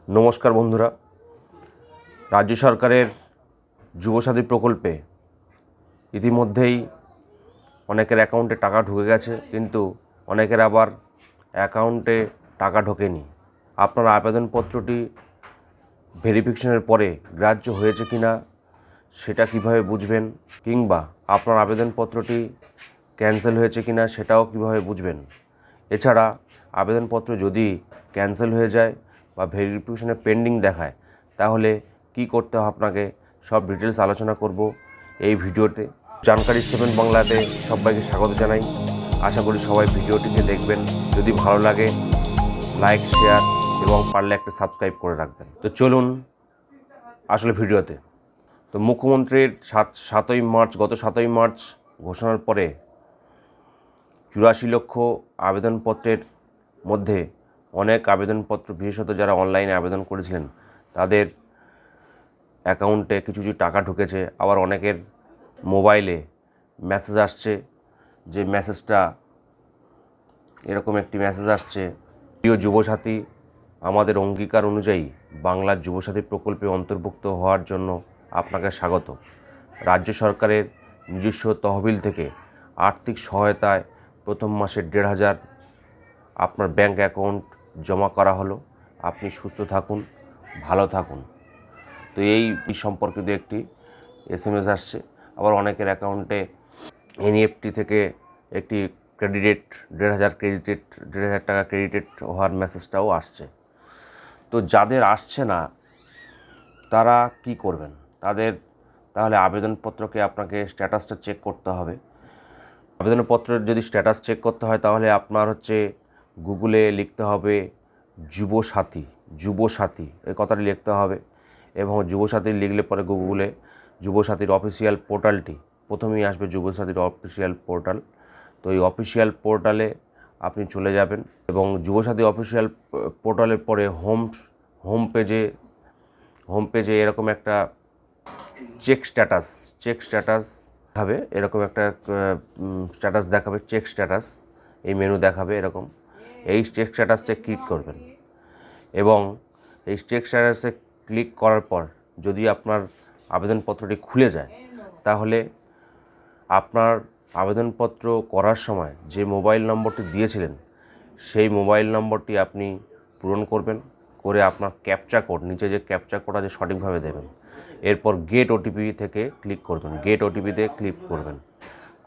নমস্কার বন্ধুরা, রাজ্য সরকারের যুবসাথী প্রকল্পে ইতিমধ্যেই অনেকের অ্যাকাউন্টে টাকা ঢুকে গেছে, কিন্তু অনেকের আবার অ্যাকাউন্টে টাকা ঢোকেনি। আপনার আবেদনপত্রটি ভেরিফিকেশনের পরে গ্রাহ্য হয়েছে কিনা সেটা কিভাবে বুঝবেন, কিংবা আপনার আবেদনপত্রটি ক্যান্সেল হয়েছে কিনা সেটাও কিভাবে বুঝবেন। এছাড়া আবেদনপত্র যদি ক্যান্সেল হয়ে যায় বা ভেরিফিকেশনে পেন্ডিং দেখায় তাহলে কি করতে হবে আপনাকে সব ডিটেলস আলোচনা করব এই ভিডিওতে। জানকারি 7 বাংলাতে সবাইকে স্বাগত জানাই। আশা করি সবাই ভিডিওটিকে দেখবেন। যদি ভালো লাগে লাইক, শেয়ার এবং পারলে একটা সাবস্ক্রাইব করে রাখবেন। তো চলুন আসলে ভিডিওতে। তো মুখ্যমন্ত্রীর গত 7ই মার্চ ঘোষণার পরে 84 লক্ষ আবেদনপত্রের মধ্যে অনেক আবেদনপত্র, বিশেষত যারা অনলাইনে আবেদন করেছিলেন তাদের অ্যাকাউন্টে কিছু টাকা ঢুকেছে। আবার অনেকের মোবাইলে মেসেজ আসছে, যে মেসেজটা এরকম একটি মেসেজ আসছে: প্রিয় যুবসাথী, আমাদের অঙ্গীকার অনুযায়ী বাংলার যুবসাথী প্রকল্পে অন্তর্ভুক্ত হওয়ার জন্য আপনাকে স্বাগত। রাজ্য সরকারের নিজস্ব তহবিল থেকে আর্থিক সহায়তায় প্রথম মাসের 1,500 আপনার ব্যাংক অ্যাকাউন্ট জমা করা হলো। আপনি সুস্থ থাকুন, ভালো থাকুন। তো এই সম্পর্কিত একটি SMS আসছে। আবার অনেকের অ্যাকাউন্টে NEFT থেকে একটি 1,500 টাকা ক্রেডিটেড হওয়ার মেসেজটাও আসছে। তো যাদের আসছে না তারা কি করবেন? তাহলে আবেদনপত্রকে আপনাকে স্ট্যাটাসটা চেক করতে হবে। আবেদনপত্রের যদি স্ট্যাটাস চেক করতে হয় তাহলে আপনার গুগলে লিখতে হবে যুবসাথী এই কথাটি লিখতে হবে, এবং যুবসাথী লিখলে পরে গুগলে যুবসাথীর অফিসিয়াল পোর্টালটি প্রথমেই আসবে, যুবসাথীর অফিসিয়াল পোর্টাল। তো এই অফিসিয়াল পোর্টালে আপনি চলে যাবেন এবং যুবসাথী অফিসিয়াল পোর্টালের পরে হোম পেজে এরকম একটা চেক স্ট্যাটাস দেখাবে, এরকম একটা স্ট্যাটাস দেখাবে, চেক স্ট্যাটাস এই মেনু দেখাবে এরকম। এই চেক স্ট্যাটাসে ক্লিক করবেন এবং এই চেক স্ট্যাটাসে ক্লিক করার পর যদি আপনার আবেদনপত্রটি খুলে যায় তাহলে আপনার আবেদনপত্র করার সময় যে মোবাইল নম্বরটি দিয়েছিলেন সেই মোবাইল নম্বরটি আপনি পূরণ করবেন, করে আপনার ক্যাপচা কোড, নিচে যে ক্যাপচা কোড আছে সঠিকভাবে দেবেন। এরপর গেট OTP থেকে ক্লিক করবেন, গেট OTPতে ক্লিক করবেন।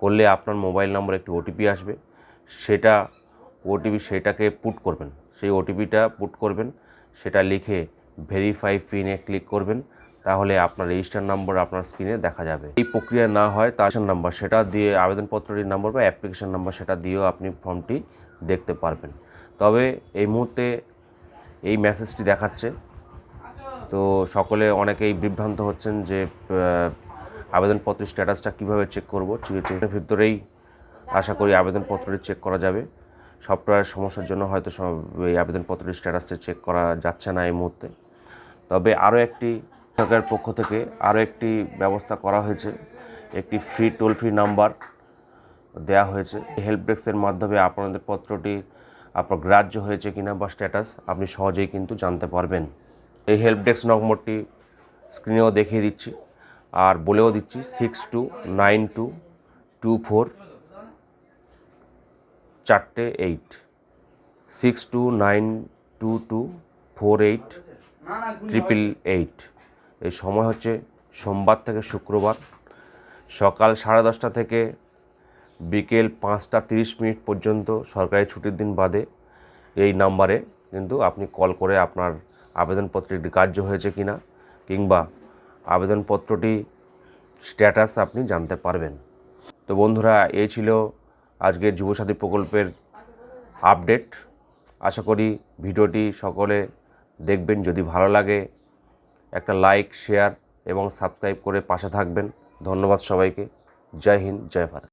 করলে আপনার মোবাইল নম্বর একটি OTP আসবে, সেটাকে পুট করবেন, সেই OTPটা পুট করবেন, সেটা লিখে ভেরিফাই পিনে ক্লিক করবেন। তাহলে আপনার রেজিস্টার নম্বর আপনার স্ক্রিনে দেখা যাবে। এই প্রক্রিয়া না হয় তার নাম্বার সেটা দিয়ে, আবেদনপত্রের নম্বর বা অ্যাপ্লিকেশন নাম্বার সেটা দিয়েও আপনি ফর্মটি দেখতে পারবেন। তবে এই মুহূর্তে এই মেসেজটি দেখাচ্ছে, তো অনেকেই বিভ্রান্ত হচ্ছেন যে আবেদনপত্রের স্ট্যাটাসটা কীভাবে চেক করব। চেকের ভিতরেই আশা করি আবেদনপত্রটি চেক করা যাবে। সফটওয়্যারের সমস্যার জন্য হয়তো এই আবেদনপত্রের স্ট্যাটাসটা চেক করা যাচ্ছে না এই মুহূর্তে। তবে সরকারের পক্ষ থেকে আরও একটি ব্যবস্থা করা হয়েছে, একটি টোল ফ্রি নাম্বার দেওয়া হয়েছে। হেল্প ডেস্কের মাধ্যমে আপনাদের পত্রটি আপনার গ্রাহ্য হয়েছে কিনা বা স্ট্যাটাস আপনি সহজেই কিন্তু জানতে পারবেন। এই হেল্প ডেস্ক নম্বরটি স্ক্রিনেও দেখিয়ে দিচ্ছি আর বলেও দিচ্ছি: 62922448 6292248888। এই সময় হচ্ছে সোমবার থেকে শুক্রবার সকাল 10:30 থেকে বিকেল 5:30 পর্যন্ত, সরকারি ছুটির দিন বাদে। এই নাম্বারে কিন্তু আপনি কল করে আপনার আবেদনপত্রটি গ্রাহ্য হয়েছে কিনা কিংবা আবেদনপত্রটি স্ট্যাটাস আপনি জানতে পারবেন। তো বন্ধুরা, এই ছিল আজকের যুবসাথী প্রকল্পের আপডেট। আশা করি ভিডিওটি সকলে দেখবেন। যদি ভালো লাগে একটা লাইক, শেয়ার এবং সাবস্ক্রাইব করে পাশে থাকবেন। ধন্যবাদ সবাইকে। জয় হিন্দ, জয় ভারত।